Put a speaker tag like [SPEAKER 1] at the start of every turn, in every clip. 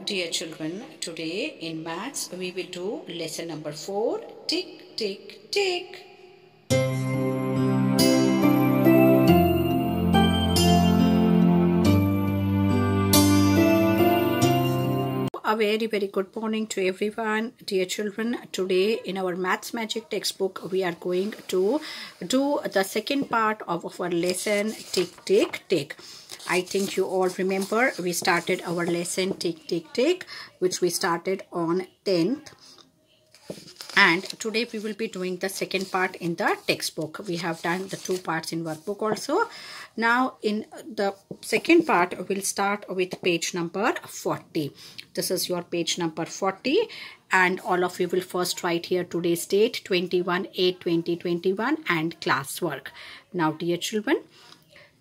[SPEAKER 1] dear children, today in maths we will do lesson number 4, tick, tick, tick. A very good morning to everyone, dear children. Today in our Maths Magic textbook we are going to do the second part of our lesson tick tick tick. I think you all remember we started our lesson tick tick tick, which we started on 10th. And today we will be doing the second part in the textbook. We have done the 2 parts in workbook also. Now in the second part we'll start with page number 40. This is your page number 40, and all of you will first write here today's date 21/8/2021 and classwork. Now dear children,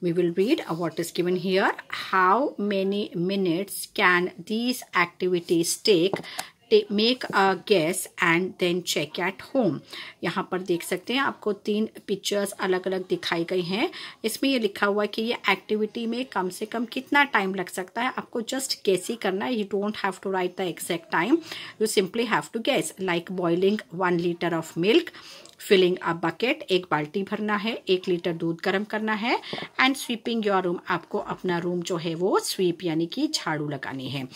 [SPEAKER 1] we will read what is given here. How many minutes can these activities take? Make a guess and then check at home. यहाँ पर देख सकते हैं आपको 3 pictures अलग अलग दिखाई गई हैं. इसमें ये लिखा हुआ है कि ये एक्टिविटी में कम से कम कितना टाइम लग सकता है. आपको जस्ट गेस ही करना है. You don't have to write the exact time. You simply have to guess. Like boiling 1 litre of milk, filling a bucket, 1 बाल्टी भरना है, 1 लीटर दूध गर्म करना है, एंड स्वीपिंग योर रूम. आपको अपना रूम जो है वो स्वीप यानी कि झाड़ू लगानी है.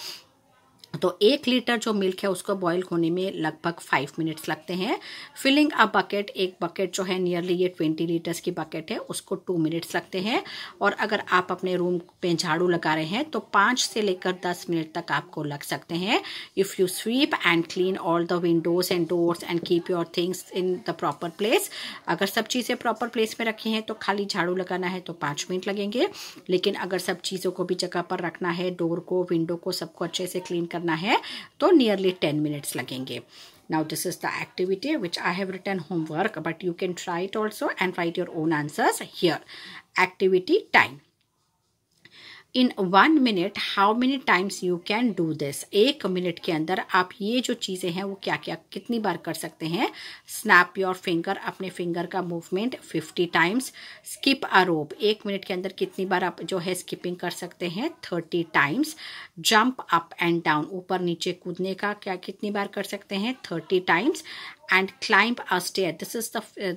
[SPEAKER 1] तो 1 लीटर जो मिल्क है उसको बॉईल होने में लगभग 5 मिनट्स लगते हैं. फिलिंग अ बकेट, एक बकेट जो है नियरली ये 20 लीटर्स की बकेट है, उसको 2 मिनट्स लगते हैं. और अगर आप अपने रूम पे झाड़ू लगा रहे हैं तो 5 से लेकर 10 मिनट तक आपको लग सकते हैं. If you SVEEP and clean all the Windows and doors and keep your things in the proper place. अगर सब चीज़ें प्रॉपर प्लेस में रखी हैं तो खाली झाड़ू लगाना है तो 5 मिनट लगेंगे. लेकिन अगर सब चीज़ों को भी जगह पर रखना है, डोर को, विंडो को, सबको अच्छे से क्लीन करना है तो नियरली 10 मिनट्स लगेंगे. Now this is the activity which I have written homework, but you can try it also and write your own answers here. Activity time. In 1 minute, how many times you can do this? 1 minute के अंदर आप ये जो चीज़ें हैं वो क्या क्या कितनी बार कर सकते हैं. स्नैप योर फिंगर, अपने फिंगर का movement 50 times. Skip a rope, 1 minute के अंदर कितनी बार आप जो है स्किपिंग कर सकते हैं 30 times. Jump up and down, ऊपर नीचे कूदने का क्या कितनी बार कर सकते हैं 30 times. And climb a stair, this is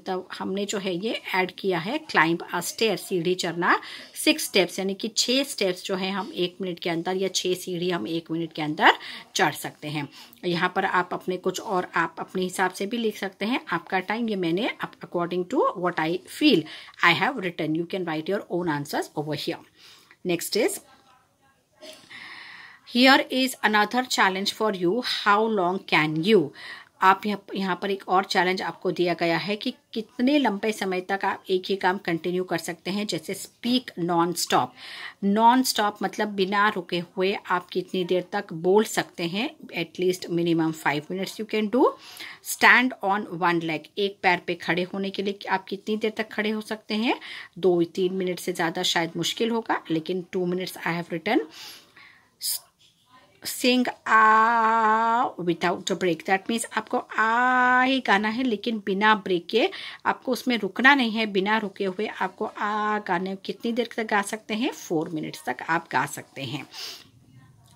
[SPEAKER 1] the हमने जो है ये ऐड किया है क्लाइंब अ स्टेयर, सीढ़ी चढ़ना 6 स्टेप्स, यानी कि 6 स्टेप्स जो है हम 1 मिनट के अंदर, या 6 सीढ़ी हम 1 मिनट के अंदर चढ़ सकते हैं. यहाँ पर आप अपने कुछ और आप अपने हिसाब से भी लिख सकते हैं. आपका टाइम ये मैंने according to what I feel I have written. You can write your own answers over here. Next is here is another challenge for you. How long can you? आप यहाँ पर एक और चैलेंज आपको दिया गया है कि कितने लंबे समय तक आप एक ही काम कंटिन्यू कर सकते हैं. जैसे speak non stop. Non stop मतलब बिना रुके हुए आप कितनी देर तक बोल सकते हैं. At least minimum 5 minutes you can do. Stand on 1 leg, एक पैर पे खड़े होने के लिए आप कितनी देर तक खड़े हो सकते हैं. 2-3 मिनट से ज़्यादा शायद मुश्किल होगा, लेकिन 2 minutes I have written. Sing a without a break, that means आपको आ ही गाना है लेकिन बिना ब्रेक के. आपको उसमें रुकना नहीं है. बिना रुके हुए आपको आ गाने कितनी देर तक गा सकते हैं 4 मिनट्स तक आप गा सकते हैं.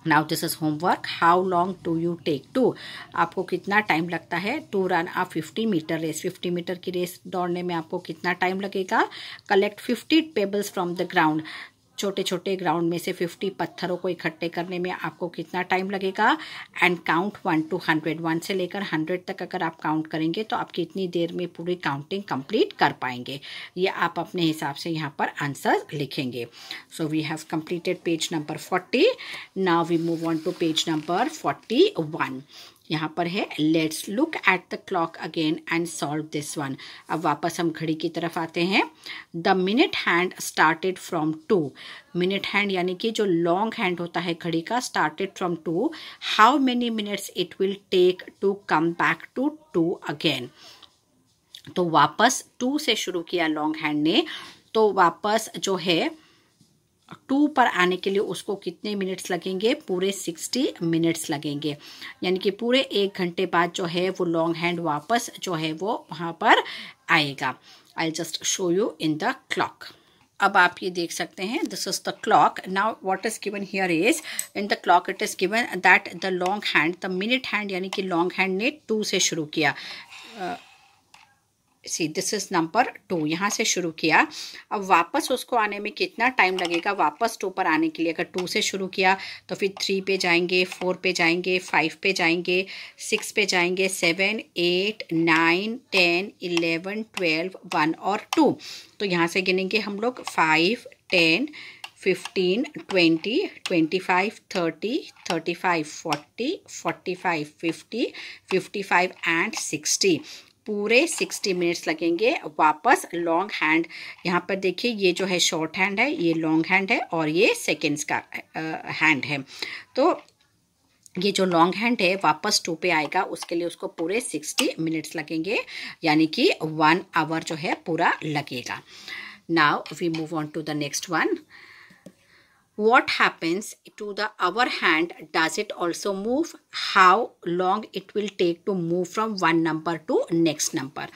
[SPEAKER 1] Now this is homework. How long do you take to, आपको कितना टाइम लगता है to run a 50 metre race. 50 metre की रेस दौड़ने में आपको कितना टाइम लगेगा. Collect 50 pebbles from the ground, छोटे छोटे ग्राउंड में से 50 पत्थरों को इकट्ठे करने में आपको कितना टाइम लगेगा. एंड काउंट 1 to 100, 1 से लेकर 100 तक अगर आप काउंट करेंगे तो आप कितनी देर में पूरी काउंटिंग कंप्लीट कर पाएंगे. ये आप अपने हिसाब से यहाँ पर आंसर लिखेंगे. So we have completed page number 40. Now we move on to page number 41. यहाँ पर है let's look at the clock again and solve this one. अब वापस हम घड़ी की तरफ आते हैं. The minute hand started from 2. Minute hand यानी कि जो लॉन्ग हैंड होता है घड़ी का, started from 2. How many minutes it will take to come back to 2 again. तो वापस 2 से शुरू किया लॉन्ग हैंड ने, तो वापस जो है 2 पर आने के लिए उसको कितने मिनट्स लगेंगे. पूरे 60 मिनट्स लगेंगे. यानी कि पूरे 1 घंटे बाद जो है वो लॉन्ग हैंड वापस जो है वो वहाँ पर आएगा. I just show you in the clock. अब आप ये देख सकते हैं, this is the clock. Now what is given here is, in the clock it is given that the long hand, the minute hand यानी कि लॉन्ग हैंड ने 2 से शुरू किया. सी दिस इज नंबर 2, यहाँ से शुरू किया. अब वापस उसको आने में कितना टाइम लगेगा, वापस 2 पर आने के लिए. अगर 2 से शुरू किया तो फिर 3 पे जाएंगे, 4 पे जाएंगे, 5 पे जाएंगे, 6 पे जाएंगे, 7, 8, 9, 10, 11, 12, 1 और 2. तो यहाँ से गिनेंगे हम लोग 5, 10, 15, 20, 25, 30, 35, 40, 45, 50, 55 एंड 60. पूरे 60 मिनट्स लगेंगे. वापस लॉन्ग हैंड, यहाँ पर देखिए ये जो है शॉर्ट हैंड है, ये लॉन्ग हैंड है और ये सेकेंड्स का हैंड है. तो ये जो लॉन्ग हैंड है वापस 2 पे आएगा, उसके लिए उसको पूरे 60 मिनट्स लगेंगे, यानी कि 1 आवर जो है पूरा लगेगा. Now we move on to the next one. What happens to the hour hand? Does it also move? How long it will take to move from one number to next number?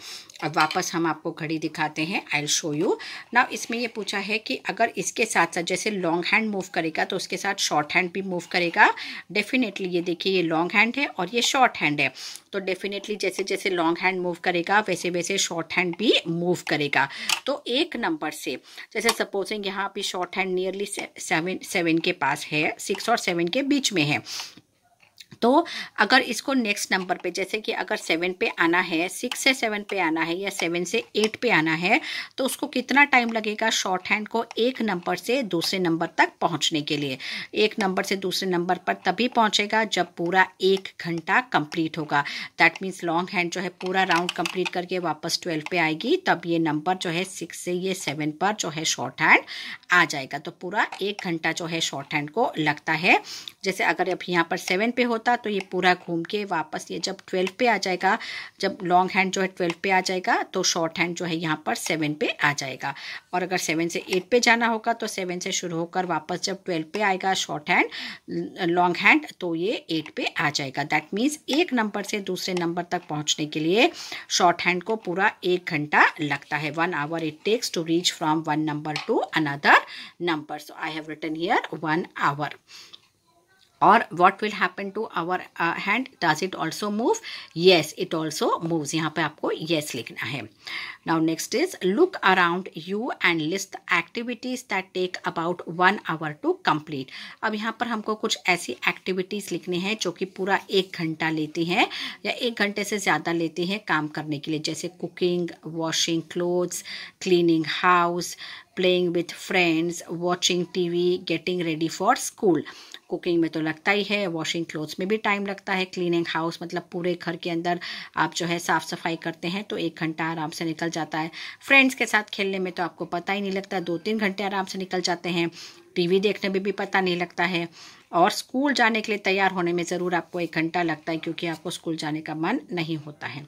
[SPEAKER 1] अब वापस हम आपको घड़ी दिखाते हैं. I will show you. Now इसमें ये पूछा है कि अगर इसके साथ साथ जैसे लॉन्ग हैंड मूव करेगा तो उसके साथ शॉर्ट हैंड भी मूव करेगा. डेफिनेटली ये देखिए ये लॉन्ग हैंड है और ये शॉर्ट हैंड है. तो डेफिनेटली जैसे जैसे लॉन्ग हैंड मूव करेगा वैसे वैसे शॉर्ट हैंड भी मूव करेगा. तो एक नंबर से जैसे सपोजिंग यहाँ पे शॉर्ट हैंड नियरली 7 के पास है, 6 और 7 के बीच में है. तो अगर इसको नेक्स्ट नंबर पे जैसे कि अगर 7 पे आना है, 6 से 7 पे आना है या 7 से 8 पे आना है, तो उसको कितना टाइम लगेगा शॉर्ट हैंड को एक नंबर से दूसरे नंबर तक पहुंचने के लिए. एक नंबर से दूसरे नंबर पर तभी पहुंचेगा जब पूरा 1 घंटा कंप्लीट होगा. दैट मीन्स लॉन्ग हैंड जो है पूरा राउंड कंप्लीट करके वापस 12 पे आएगी, तब ये नंबर जो है 6 से ये 7 पर जो है शॉर्ट हैंड आ जाएगा. तो पूरा 1 घंटा जो है शॉर्ट हैंड को लगता है. जैसे अगर अब यहाँ पर 7 पे होता तो ये पूरा घूम के वापस ये जब 12 पे आ जाएगा, जब लॉन्ग हैंड जो है 12 पे आ जाएगा तो शॉर्ट हैंड जो है यहाँ पर 7 पे आ जाएगा. और अगर 7 से 8 पे जाना होगा तो 7 से शुरू होकर वापस जब 12 पे आएगा शॉर्ट हैंड लॉन्ग हैंड तो ये 8 पे आ जाएगा. दैट मीन्स एक नंबर से दूसरे नंबर तक पहुँचने के लिए शॉर्ट हैंड को पूरा 1 घंटा लगता है. 1 hour it takes to reach from one number to another number. So I have written here 1 hour. Or what will happen to our hand? Does it also move? Yes, it also moves. यहाँ पे आपको yes लिखना है. Now next is look around you and list the activities that take about 1 hour to complete. अब यहाँ पर हमको कुछ ऐसी एक्टिविटीज़ लिखनी है जो कि पूरा 1 घंटा लेती हैं या 1 घंटे से ज़्यादा लेती हैं काम करने के लिए. जैसे cooking, washing clothes, cleaning house, playing with friends, watching TV, getting ready for school. Cooking में तो लगता ही है, वॉशिंग क्लोथ्स में भी टाइम लगता है, क्लीनिंग हाउस मतलब पूरे घर के अंदर आप जो है साफ़ सफाई करते हैं तो 1 घंटा आराम से निकल जाता है. फ्रेंड्स के साथ खेलने में तो आपको पता ही नहीं लगता, 2-3 घंटे आराम से निकल जाते हैं. टीवी देखने में भी पता नहीं लगता है. और स्कूल जाने के लिए तैयार होने में ज़रूर आपको 1 घंटा लगता है क्योंकि आपको स्कूल जाने का मन नहीं होता है.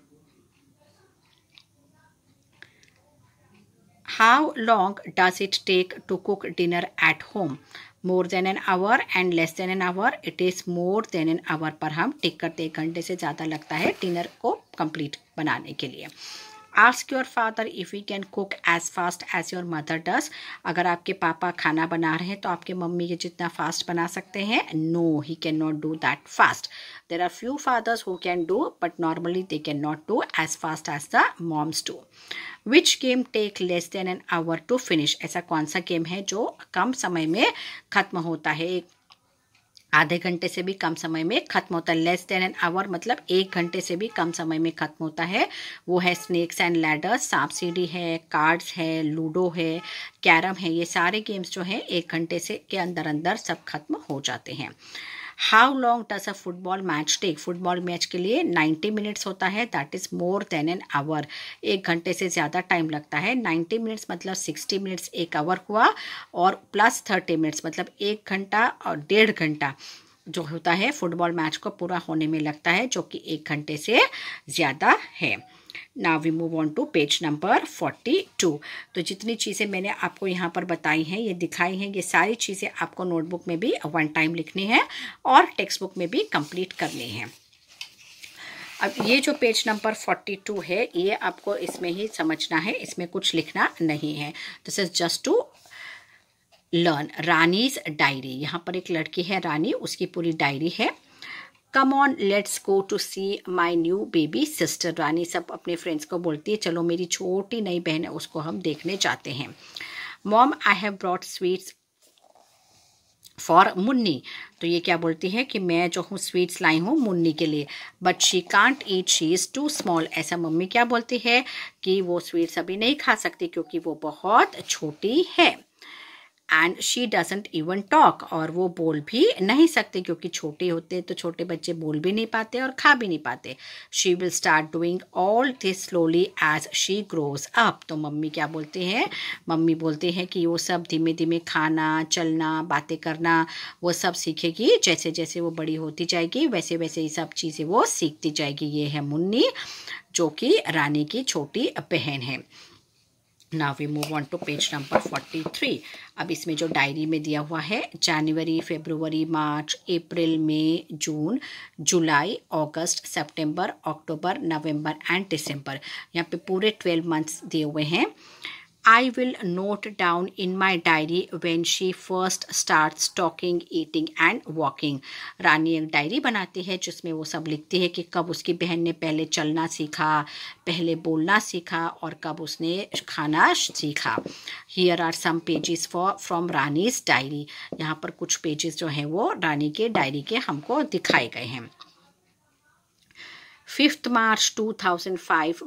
[SPEAKER 1] How long does it take to cook dinner at home? More than an hour and less than an hour. It is more than an hour पर हम टिक करते 1 घंटे से ज़्यादा लगता है डिनर को कंप्लीट बनाने के लिए. Ask your father if he can cook as fast as your mother does. अगर आपके पापा खाना बना रहे हैं तो आपके मम्मी के जितना फास्ट बना सकते हैं? No, he cannot do that fast. There are few fathers who can do, but normally they cannot do as fast as the moms do. Which game take less than an hour to finish? ऐसा कौन सा game है जो कम समय में खत्म होता है? आधे घंटे से भी कम समय में खत्म होता है. लेस देन एन आवर मतलब 1 घंटे से भी कम समय में खत्म होता है. वो है स्नेक्स एंड लैडर्स, सांप सीढ़ी है, कार्ड्स है, लूडो है, कैरम है. ये सारे गेम्स जो हैं 1 घंटे से के अंदर अंदर सब खत्म हो जाते हैं. How long does a football match take? Football match के लिए 90 मिनट्स होता है. That is more than an hour. 1 घंटे से ज़्यादा टाइम लगता है. 90 मिनट्स मतलब 60 मिनट्स 1 आवर हुआ और प्लस 30 मिनट्स मतलब 1 घंटा और 1.5 घंटा जो होता है फुटबॉल मैच को पूरा होने में लगता है, जो कि 1 घंटे से ज़्यादा है. Now we move on to page number 42. तो जितनी चीज़ें मैंने आपको यहाँ पर बताई हैं, ये दिखाई हैं, ये सारी चीज़ें आपको नोटबुक में भी 1 टाइम लिखनी है और टेक्स्ट बुक में भी कंप्लीट करनी है. अब ये जो पेज नंबर 42 है ये आपको इसमें ही समझना है, इसमें कुछ लिखना नहीं है. This is just to learn Rani's diary. यहाँ पर एक लड़की है रानी, उसकी पूरी डायरी है। Come on let's go to see my new baby sister. Rani सब अपने फ्रेंड्स को बोलती है चलो मेरी छोटी नई बहन है उसको हम देखने जाते हैं। Mom I have brought sweets for Munni. तो ये क्या बोलती है कि मैं जो हूँ स्वीट्स लाई हूँ मुन्नी के लिए। But she can't eat, she is too small. ऐसा मम्मी क्या बोलती है कि वो स्वीट्स अभी नहीं खा सकती क्योंकि वो बहुत छोटी है। And she doesn't even talk, और वो बोल भी नहीं सकते क्योंकि छोटे होते तो छोटे बच्चे बोल भी नहीं पाते और खा भी नहीं पाते। She will start doing all this slowly as she grows up. तो मम्मी क्या बोलते हैं, मम्मी बोलते हैं कि वो सब धीमे धीमे खाना, चलना, बातें करना वो सब सीखेगी। जैसे जैसे वो बड़ी होती जाएगी वैसे वैसे ये सब चीज़ें वो सीखती जाएगी। ये है मुन्नी जो कि रानी की छोटी बहन है। Now we move on to page number 43। अब इसमें जो डायरी में दिया हुआ है जनवरी, फरवरी, मार्च, अप्रैल, मई, जून, जुलाई, अगस्त, सितंबर, अक्टूबर, नवंबर एंड दिसंबर। यहाँ पे पूरे 12 मंथ्स दिए हुए हैं। I will note down in my diary when she first starts talking, eating and walking. रानी एक डायरी बनाती है जिसमें वो सब लिखती है कि कब उसकी बहन ने पहले चलना सीखा, पहले बोलना सीखा और कब उसने खाना सीखा। Here are some pages from Rani's diary. यहाँ पर कुछ पेजेस जो हैं वो रानी के डायरी के हमको दिखाए गए हैं। 5th March 2005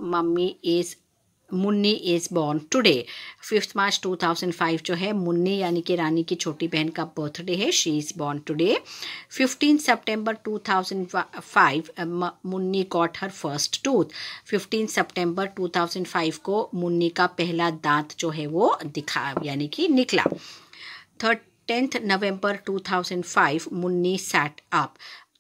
[SPEAKER 1] Munni is born today. 5th March 2005 जो है मुन्नी यानी कि रानी की छोटी बहन का बर्थडे है। She is born today. 15 September 2005 Munni got her first tooth. 15 September 2005 को मुन्नी का पहला दांत जो है वो दिखा यानी कि निकला। 10th November 2005 Munni sat up.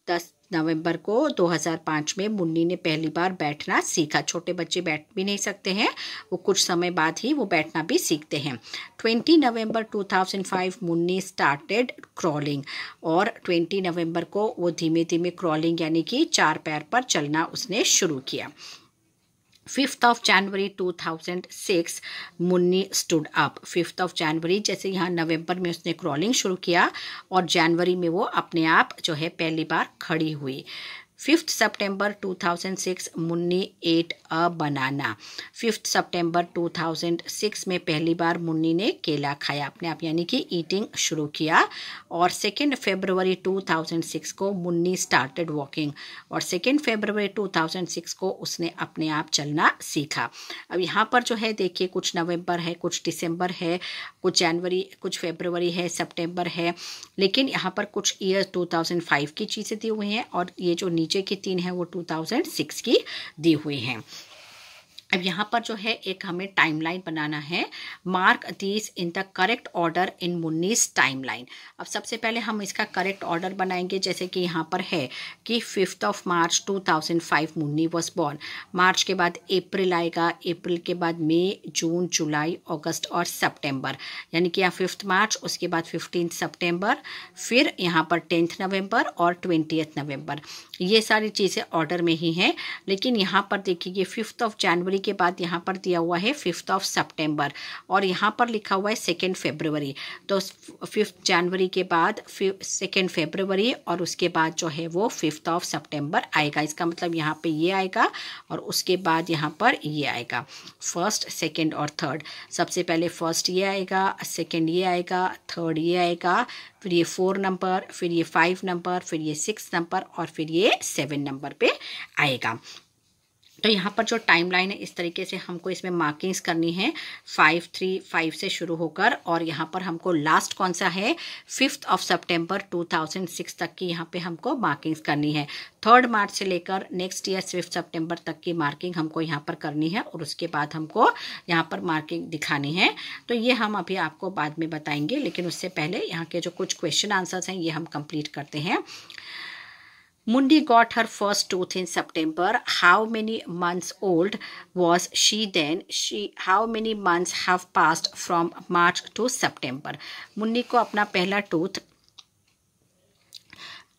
[SPEAKER 1] 10 नवंबर को 2005 में मुन्नी ने पहली बार बैठना सीखा। छोटे बच्चे बैठ भी नहीं सकते हैं, वो कुछ समय बाद ही वो बैठना भी सीखते हैं। 20 नवंबर 2005 मुन्नी स्टार्टेड क्रॉलिंग, और 20 नवंबर को वो धीमे धीमे क्रॉलिंग यानी कि 4 पैर पर चलना उसने शुरू किया। 5th of January 2006 Munni stood up. 5th of January जैसे यहाँ नवंबर में उसने क्रॉलिंग शुरू किया और जनवरी में वो अपने आप जो है पहली बार खड़ी हुई। 5th September 2006 Munni ate a banana. 5th September 2006 में पहली बार मुन्नी ने केला खाया अपने आप यानी कि ईटिंग शुरू किया। और 2nd February 2006 को मुन्नी स्टार्टेड वॉकिंग, और 2nd February 2006 को उसने अपने आप चलना सीखा। अब यहाँ पर जो है देखिए कुछ नवंबर है, कुछ दिसंबर है, कुछ जनवरी, कुछ फरवरी है, सितंबर है, लेकिन यहाँ पर कुछ ईयर 2005 की चीज़ें दी हुई हैं और ये जो नीचे की 3 है वो 2006 की दी हुई हैं। अब यहाँ पर जो है एक हमें टाइमलाइन बनाना है। Mark these in the correct order in Munni's timeline. अब सबसे पहले हम इसका करेक्ट ऑर्डर बनाएंगे, जैसे कि यहाँ पर है कि 5th of March 2005 Munni was born. मार्च के बाद अप्रैल आएगा, अप्रैल के बाद मई, जून, जुलाई, अगस्त और सितंबर, यानी कि यहाँ 5th March, उसके बाद 15 सितंबर, फिर यहाँ पर 10th नवंबर और 20th नवंबर। ये सारी चीज़ें ऑर्डर में ही हैं, लेकिन यहाँ पर देखिए ये 5th of January के बाद यहाँ पर दिया हुआ है 5th of September और यहाँ पर लिखा हुआ है 2nd February। तो 5th January के बाद 2nd February और उसके बाद जो है वो 5th of September आएगा। इसका मतलब यहाँ पे ये आएगा और उसके बाद यहाँ पर ये आएगा, 1st, 2nd और 3rd। सबसे पहले 1st ये आएगा, 2nd ये आएगा, 3rd ये आएगा, फिर ये 4 नंबर, फिर ये 5 नंबर, फिर ये 6 नंबर और फिर ये 7 नंबर पे आएगा। तो यहाँ पर जो टाइमलाइन है इस तरीके से हमको इसमें मार्किंग्स करनी है 5 से शुरू होकर, और यहाँ पर हमको लास्ट कौन सा है 5th of September 2006 तक की यहाँ पे हमको मार्किंग्स करनी है। 3rd मार्च से लेकर नेक्स्ट ईयर 5th सितंबर तक की मार्किंग हमको यहाँ पर करनी है और उसके बाद हमको यहाँ पर मार्किंग दिखानी है। तो ये हम अभी आपको बाद में बताएंगे, लेकिन उससे पहले यहाँ के जो कुछ क्वेश्चन आंसर्स हैं ये हम कंप्लीट करते हैं। Mundi got her first tooth in September. How many months old was she then? How many months have passed from March to September? Munni को अपना पहला टूथ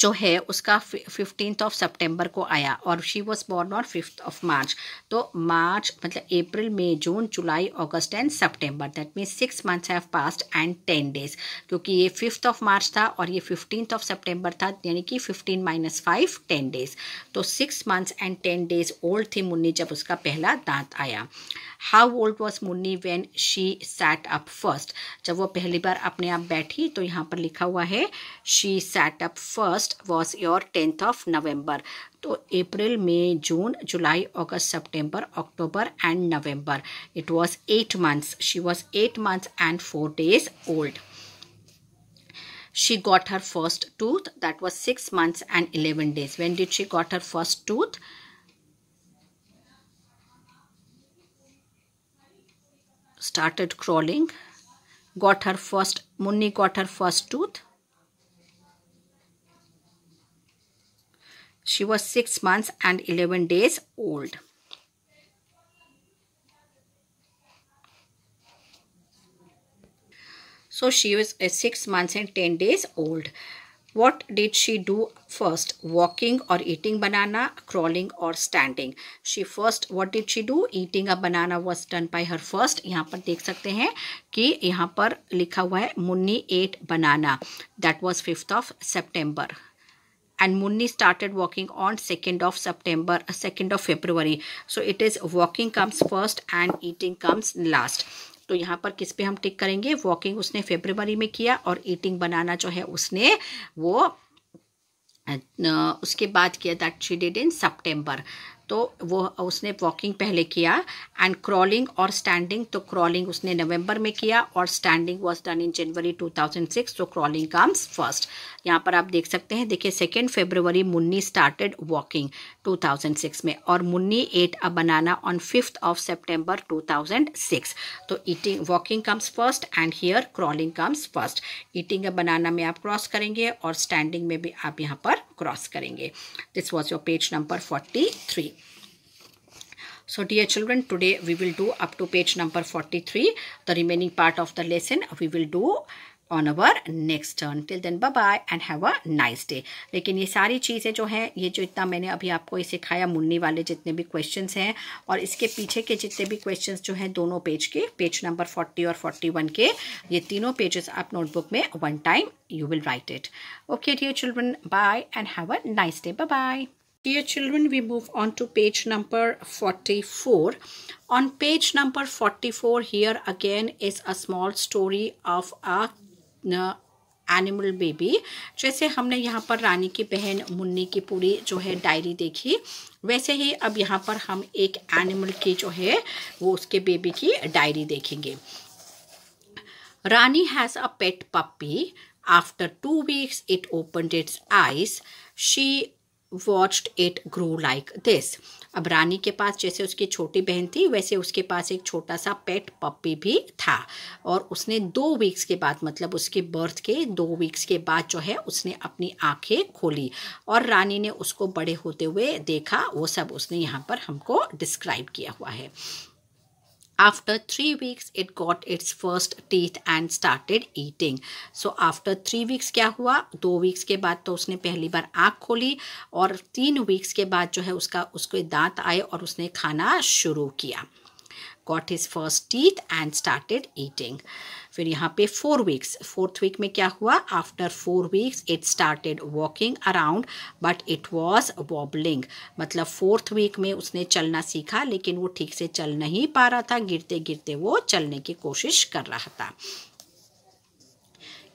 [SPEAKER 1] जो है उसका 15th ऑफ सितंबर को आया और she was born on 5th of March. तो मार्च मतलब अप्रैल मई जून जुलाई अगस्त एंड सितंबर, that means 6 months have passed and 10 days, क्योंकि ये 5th ऑफ मार्च था और ये 15th ऑफ सितंबर था, यानी कि 15 - 5 10 days। तो 6 months एंड 10 days ओल्ड थी मुन्नी जब उसका पहला दांत आया। How old was Munni when she sat up first, जब वो पहली बार अपने आप बैठी तो यहाँ पर लिखा हुआ है she sat up first was your 10th of November. तो अप्रैल मई जून जुलाई अगस्त सितंबर अक्टूबर एंड नवंबर, it was 8 months, she was 8 months and 4 days old। She got her first tooth, that was 6 months and 11 days। When did she got her first tooth? Started crawling, Munni got her first tooth, she was 6 months and 11 days old। So she was 6 months and 10 days old। What did she do first? Walking or eating banana, crawling or standing? What did she do? Eating a banana was done by her first। यहाँ पर देख सकते हैं कि यहाँ पर लिखा हुआ है Munni ate banana, that was 5th of September। And Munni started walking on 2nd of February। So it is walking comes first and eating comes last। तो यहाँ पर किस पे हम टिक करेंगे? वॉकिंग उसने फरवरी में किया और ईटिंग बनाना जो है उसने वो उसके बाद किया, दैट शी डिड इन सितंबर। तो वो उसने वॉकिंग पहले किया। एंड क्रॉलिंग और स्टैंडिंग, तो क्रॉलिंग उसने नवंबर में किया और स्टैंडिंग वाज डन इन जनवरी 2006। तो क्रॉलिंग कम्स फर्स्ट। यहाँ पर आप देख सकते हैं, देखिए 2 फरवरी मुन्नी स्टार्टेड वॉकिंग 2006 में और Munni ate a banana on 5th of सितंबर 2006। तो eating walking comes first and here crawling comes first. Eating a banana में आप क्रॉस करेंगे और स्टैंडिंग में भी आप यहाँ पर क्रॉस करेंगे। This was your page number 43। So dear children, today we will do up to page number 43. The remaining part of the lesson we will do on our next turn. Till then, bye bye and have a nice day. लेकिन ये सारी चीज़ें जो हैं, ये जो इतना मैंने अभी आपको सिखाया, मुन्नी वाले जितने भी क्वेश्चंस हैं और इसके पीछे के जितने भी क्वेश्चंस जो हैं दोनों पेज के, पेज नंबर 40 और 41 के, ये तीनों पेजेस आप नोटबुक में one time you will write it. Okay dear children, bye and have a nice day. Bye bye. Dear children, we move on to page number 44. On page number 44, here again is a small story of a animal baby. जैसे हमने यहाँ पर रानी की बहन मुन्नी की पूरी जो है डायरी देखी, वैसे ही अब यहाँ पर हम एक एनिमल की जो है वो उसके बेबी की डायरी देखेंगे। Rani has a pet puppy. After 2 weeks it opened its eyes. She watched it grow like this। अब रानी के पास जैसे उसकी छोटी बहन थी वैसे उसके पास एक छोटा सा पेट पप्पी भी था और उसने 2 weeks के बाद, मतलब उसके बर्थ के 2 weeks के बाद जो है उसने अपनी आंखें खोली और रानी ने उसको बड़े होते हुए देखा। वो सब उसने यहाँ पर हमको डिस्क्राइब किया हुआ है। After 3 weeks, it got its first teeth and started eating. So after 3 weeks क्या हुआ? 2 weeks के बाद तो उसने पहली बार आँख खोली और 3 weeks के बाद जो है उसको दांत आए और उसने खाना शुरू किया। Got his first teeth and started eating. फिर यहाँ पे 4 weeks, 4th week में क्या हुआ? After 4 weeks it started walking around but it was wobbling। मतलब 4th week में उसने चलना सीखा लेकिन वो ठीक से चल नहीं पा रहा था, गिरते गिरते वो चलने की कोशिश कर रहा था।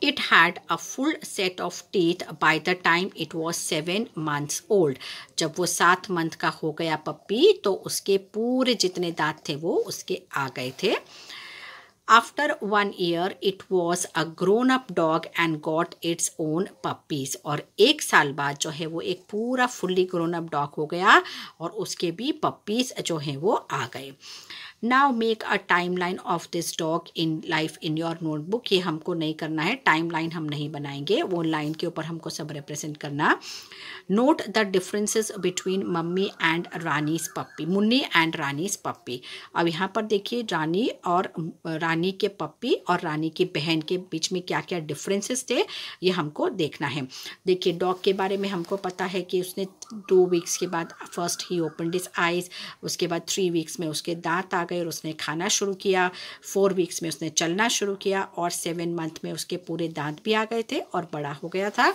[SPEAKER 1] It had a full set of teeth by the time it was 7 months old। जब वो 7 month का हो गया पप्पी तो उसके पूरे जितने दांत थे वो उसके आ गए थे। After 1 year it was a grown up dog and got its own puppies। और 1 साल बाद जो है वो एक पूरा फुल्ली ग्रोन अप डॉग हो गया और उसके भी पप्पीज जो हैं वो आ गए। Now make a timeline of this dog in life in your notebook. ये हमको नहीं करना है, टाइमलाइन हम नहीं बनाएंगे, वो लाइन के ऊपर हमको सब रिप्रेजेंट करना। Note the differences between mummy and Rani's puppy, Munni and Rani's puppy. अब यहाँ पर देखिए रानी और रानी के पप्पी और रानी की बहन के बीच में क्या क्या डिफरेंसेस थे ये हमको देखना है। देखिए डॉग के बारे में हमको पता है कि उसने 2 वीक्स के बाद फर्स्ट ही ओपनड हिज आइज, उसके बाद 3 वीक्स में उसके दांत आ गए और उसने खाना शुरू किया, 4 वीक्स में उसने चलना शुरू किया और 7 मंथ में उसके पूरे दांत भी आ गए थे और बड़ा हो गया था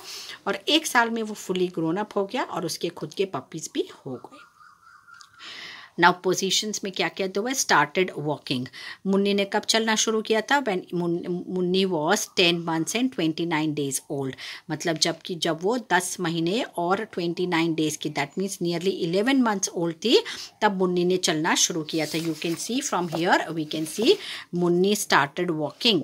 [SPEAKER 1] और 1 साल में वो फुली ग्रोन अप हो गया और उसके खुद के पपीज भी हो गए। नाउ पोजीशंस में क्या क्या हुआ, स्टार्टेड वॉकिंग। मुन्नी ने कब चलना शुरू किया था, when Munni was 10 months and 29 days old, मतलब जब वो 10 महीने और 29 डेज की, that means nearly 11 months old थी, तब मुन्नी ने चलना शुरू किया था। You can see from here we can see Munni started walking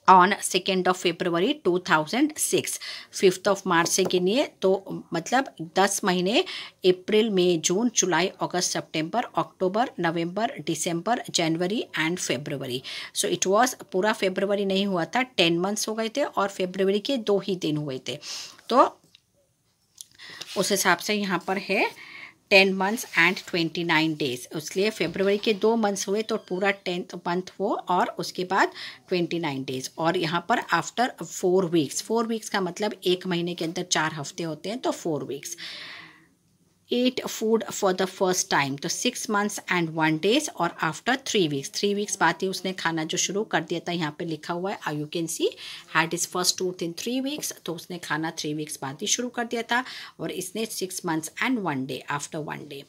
[SPEAKER 1] on 2nd of February 2006। 5th of March से गिनिए तो मतलब 10 महीने, अप्रैल मई जून जुलाई अगस्त सितंबर अक्टूबर नवंबर दिसंबर जनवरी एंड फरवरी। सो इट वाज पूरा फरवरी नहीं हुआ था, 10 months हो गए थे और फरवरी के 2 ही दिन हुए थे, तो उस हिसाब से यहाँ पर है 10 months and 29 days। इसलिए फरवरी के 2 months हुए तो पूरा 10th month हो और उसके बाद 29 days। और यहाँ पर आफ्टर 4 weeks, 4 weeks का मतलब 1 महीने के अंदर 4 हफ्ते होते हैं, तो 4 weeks। ate food for the first time, तो 6 months and 1 days और आफ्टर 3 weeks, 3 weeks बाद ही उसने खाना जो शुरू कर दिया था, यहाँ पे लिखा हुआ है you can she had is first tooth in 3 weeks, तो उसने खाना 3 weeks बाद ही शुरू कर दिया था और इसने 6 months and 1 day after 1 day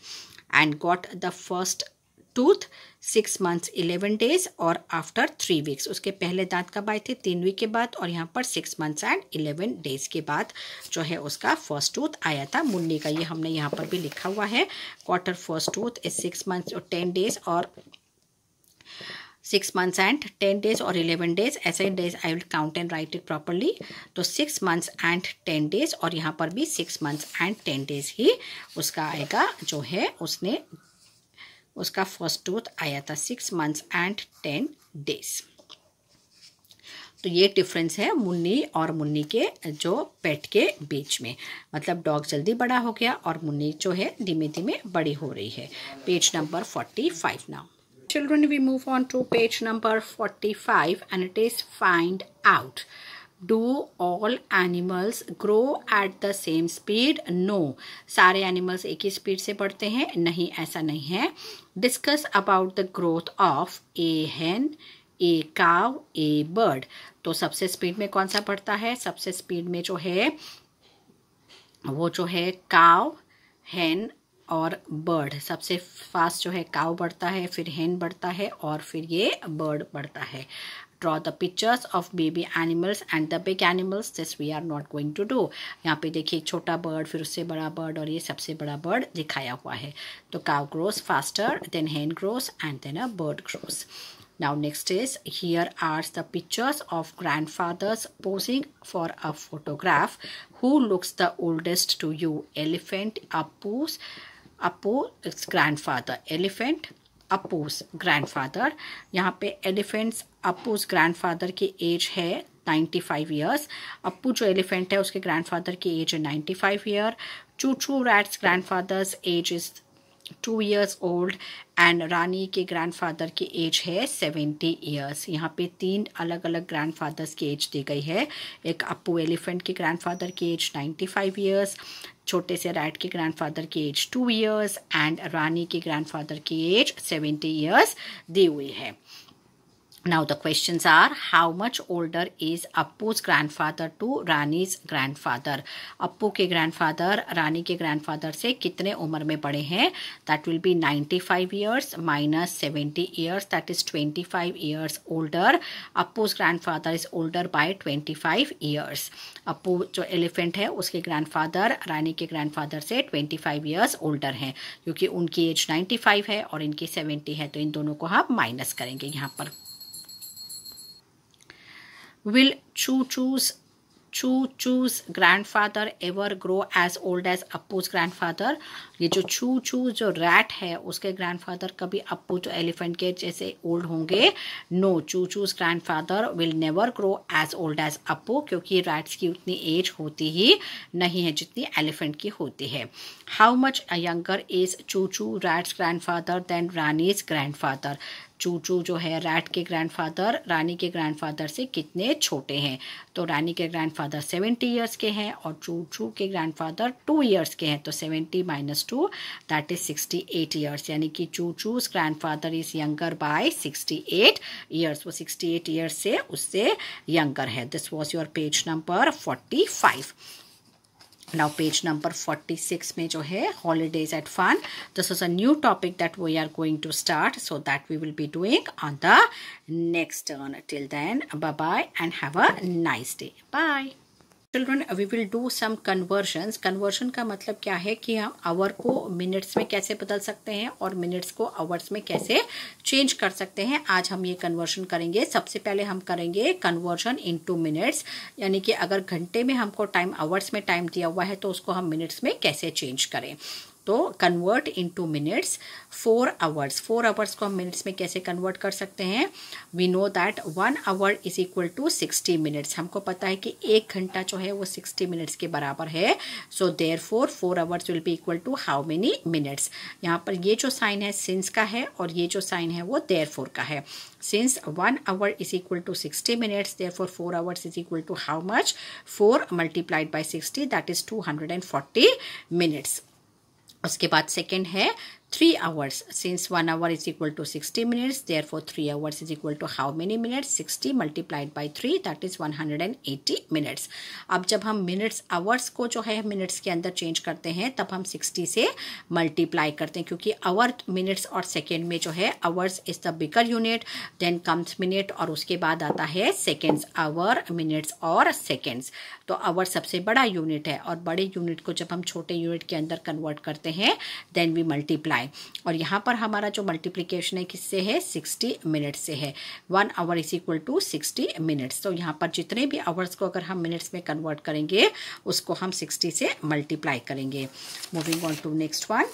[SPEAKER 1] and got the first tooth 6 months 11 days और आफ्टर 3 weeks। उसके पहले दांत कब आए थे, 3 वीक के बाद, और यहाँ पर 6 months and 11 days के बाद जो है उसका फर्स्ट टूथ आया था मुन्नी का। ये हमने यहाँ पर भी लिखा हुआ है, quarter first tooth is 6 months और 10 days और 6 months and 10 days और 11 days, ऐसे ही days I will count and write it properly. तो 6 months and 10 days और यहाँ पर भी 6 months and 10 days ही उसका आएगा, जो है उसने उसका फर्स्ट टूथ आया था 6 months and 10 days। तो ये डिफरेंस है मुन्नी और मुन्नी के जो पेट के बीच में, मतलब डॉग जल्दी बड़ा हो गया और मुन्नी जो है धीमे धीमे बड़ी हो रही है। Page number 45 now. Children, we move on to page number 45 and it is find out. Do all animals grow at the same speed? No. सारे एनिमल्स एक ही स्पीड से बढ़ते हैं? नहीं, ऐसा नहीं है। Discuss about the growth of a hen, a cow, a bird. तो सबसे स्पीड में कौन सा बढ़ता है? सबसे स्पीड में जो है वो जो है काव, hen और बर्ड। सबसे फास्ट जो है काव बढ़ता है, फिर hen बढ़ता है और फिर ये बर्ड बढ़ता है। Draw the pictures of baby animals and the big animals. This we are not going to do. यहाँ पे देखिए छोटा बर्ड, फिर उससे बड़ा बर्ड और ये सबसे बड़ा बर्ड दिखाया हुआ है। तो cow grows faster, then hen grows and then a bird grows. Now next is, here are the pictures of grandfathers posing for a photograph. Who looks the oldest to you? Elephant, Appu's grandfather. Elephant, Appu's grandfather. यहाँ पे elephant's Appu's grandfather की age है 95 years. Appu जो elephant है उसके grandfather की age है 95 year. Choo Choo rat's grandfather's age is 2 years old and Rani के ग्रैंडफादर की एज है 70 ईयर्स। यहाँ पे 3 अलग अलग ग्रैंडफादर्स की एज दी गई है। एक अप्पू एलिफेंट के ग्रैंडफादर की एज 95 ईयर्स, छोटे से रैट के ग्रैंडफादर की एज 2 years एंड रानी के ग्रैंडफादर की एज 70 ईयर्स दी हुई है। Now the questions are, how much older is Appu's grandfather to Rani's grandfather? Appu के ग्रैंडफादर रानी के ग्रैंडफादर से कितने उम्र में बड़े हैं? That will be 95 years minus 70 years, that is 25 years older. Appu's grandfather is older by 25 years. Appu जो elephant है उसके ग्रैंडफादर रानी के ग्रैंडफादर से 25 years older हैं, क्योंकि उनकी एज 95 है और इनकी 70 है, तो इन दोनों को हम माइनस करेंगे यहाँ पर। Will Choo-Choo's Choo's grandfather ever grow as old as Appu's grandfather? ये जो चू जो रैट है उसके ग्रैंडफादर कभी अप्पू जो एलिफेंट के जैसे ओल्ड होंगे? No, Choo's grandfather will never grow as old as Appu, क्योंकि रैट्स की उतनी एज होती ही नहीं है जितनी एलिफेंट की होती है. How much younger is Chu rat's grandfather than Rani's grandfather? Chu जो है रैट के ग्रैंडफादर रानी के ग्रैंडफादर से कितने छोटे हैं? तो रानी के ग्रैंडफादर 70 ईयर्स के हैं और चू के ग्रैंडफादर 2 ईयर्स के हैं. तो 70 - 2 दैट इज 68 ईयर्स, यानी कि Choo's grandfather is younger by 68 years. वो 68 ईयर्स से उससे यंगर है. This was your page number 45. Now page number 46 में जो है holidays at fun. This is a new topic that we are going to start, so that we will be doing on the next turn. Till then, bye bye and have a nice day. Bye. Children, we will do some conversions. Conversion का मतलब क्या है कि हम our को minutes में कैसे बदल सकते हैं और मिनट्स को आवर्स में कैसे चेंज कर सकते हैं. आज हम ये कन्वर्शन करेंगे. सबसे पहले हम करेंगे कन्वर्शन इनटू मिनट्स, यानी कि अगर घंटे में हमको टाइम आवर्स में टाइम दिया हुआ है तो उसको हम मिनट्स में कैसे चेंज करें. तो कन्वर्ट इनटू मिनट्स. 4 आवर्स को हम मिनट्स में कैसे कन्वर्ट कर सकते हैं? We know that 1 hour is equal to 60 minutes. हमको पता है कि 1 घंटा जो है वो 60 मिनट्स के बराबर है. So therefore 4 hours will be equal to how many minutes? यहाँ पर ये जो साइन है सिंस का है और ये जो साइन है वो देयरफॉर का है. Since 1 hour is equal to 60 minutes, therefore 4 hours is equal to how much? 4 multiplied by 60, that is 240 minutes. उसके बाद सेकेंड है 3 hours. Since 1 hour is equal to 60 minutes, therefore 3 hours is equal to how many minutes? 60 multiplied by 3, that is 180 minutes. अब जब हम minutes hours को जो है minutes के अंदर चेंज करते हैं तब हम 60 से मल्टीप्लाई करते हैं, क्योंकि आवर मिनट्स और सेकेंड में जो है hours is the bigger unit, then comes minute और उसके बाद आता है सेकेंड्स. आवर, मिनट्स और सेकेंड्स. तो आवर सबसे बड़ा यूनिट है और बड़े यूनिट को जब हम छोटे यूनिट के अंदर कन्वर्ट करते हैं देन वी मल्टीप्लाई. और यहाँ पर हमारा जो मल्टीप्लिकेशन है किससे है? 60 मिनट से है. 1 hour is equal to 60 minutes. तो यहाँ पर जितने भी आवर्स को अगर हम मिनट्स में कन्वर्ट करेंगे उसको हम 60 से मल्टीप्लाई करेंगे. Moving on to next one.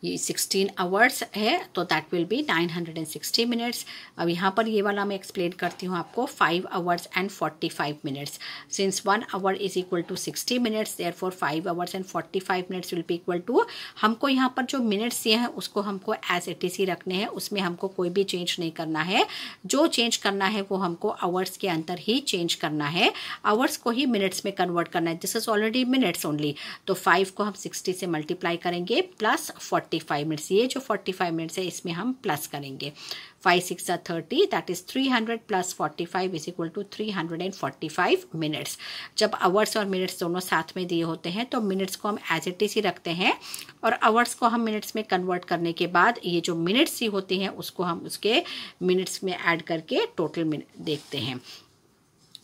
[SPEAKER 1] ये 16 आवर्स है तो दैट विल बी 960 मिनट्स. अब यहाँ पर ये वाला मैं एक्सप्लेन करती हूँ आपको. 5 hours and 45 minutes. Since 1 hour is equal to 60 minutes, therefore 5 hours and 45 minutes will be equal to, हमको यहाँ पर जो मिनट्स ये हैं उसको हमको एज इट इज ही रखने हैं, उसमें हमको कोई भी चेंज नहीं करना है. जो चेंज करना है वो हमको आवर्स के अंदर ही चेंज करना है. आवर्स को ही मिनट्स में कन्वर्ट करना है. This is already minutes only. तो 5 को हम 60 से मल्टीप्लाई करेंगे प्लस 45 मिनट्स. ये जो 45 मिनट्स है इसमें हम प्लस करेंगे. 5 6 30, that is 300 plus 45 is equal to 345 minutes. जब आवर्स और मिनट्स दोनों साथ में दिए होते हैं तो मिनट्स को हम एज इट इज ही रखते हैं और आवर्स को हम मिनट्स में कन्वर्ट करने के बाद ये जो मिनट्स ही होती हैं उसको हम उसके मिनट्स में ऐड करके टोटल मिनट देखते हैं.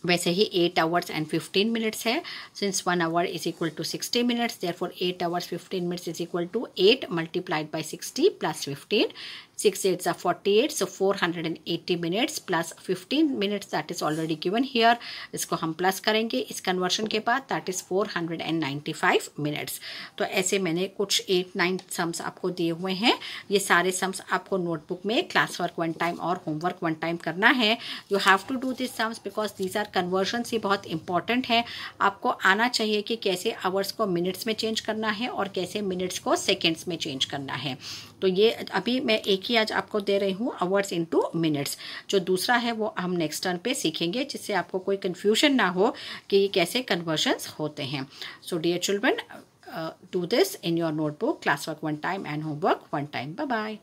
[SPEAKER 1] वैसे ही 8 आवर्स एंड 15 मिनट्स है. Since 1 hour is equal to 60 minutes, therefore 8 hours 15 minutes is equal to 8 multiplied by 60 plus 15. 6 8s are 48, so 480 minutes plus 15 minutes that is already given here. इसको हम plus करेंगे इस conversion के बाद, that is 495 minutes. तो ऐसे मैंने कुछ 8-9 सम्स आपको दिए हुए हैं. ये सारे सम्स आपको नोटबुक में क्लास वर्क 1 टाइम और होमवर्क 1 टाइम करना है. You have to do this sums because these are conversions. ये बहुत इंपॉर्टेंट है. आपको आना चाहिए कि कैसे आवर्स को मिनट्स में चेंज करना है और कैसे मिनट्स को सेकेंड्स में चेंज करना है. तो ये अभी मैं एक ही आज आपको दे रही हूँ, आवर्स इनटू मिनट्स. जो दूसरा है वो हम नेक्स्ट टर्न पे सीखेंगे जिससे आपको कोई कंफ्यूजन ना हो कि ये कैसे कन्वर्शंस होते हैं. So dear children, do this in your notebook, class work 1 time and homework 1 time. Bye bye.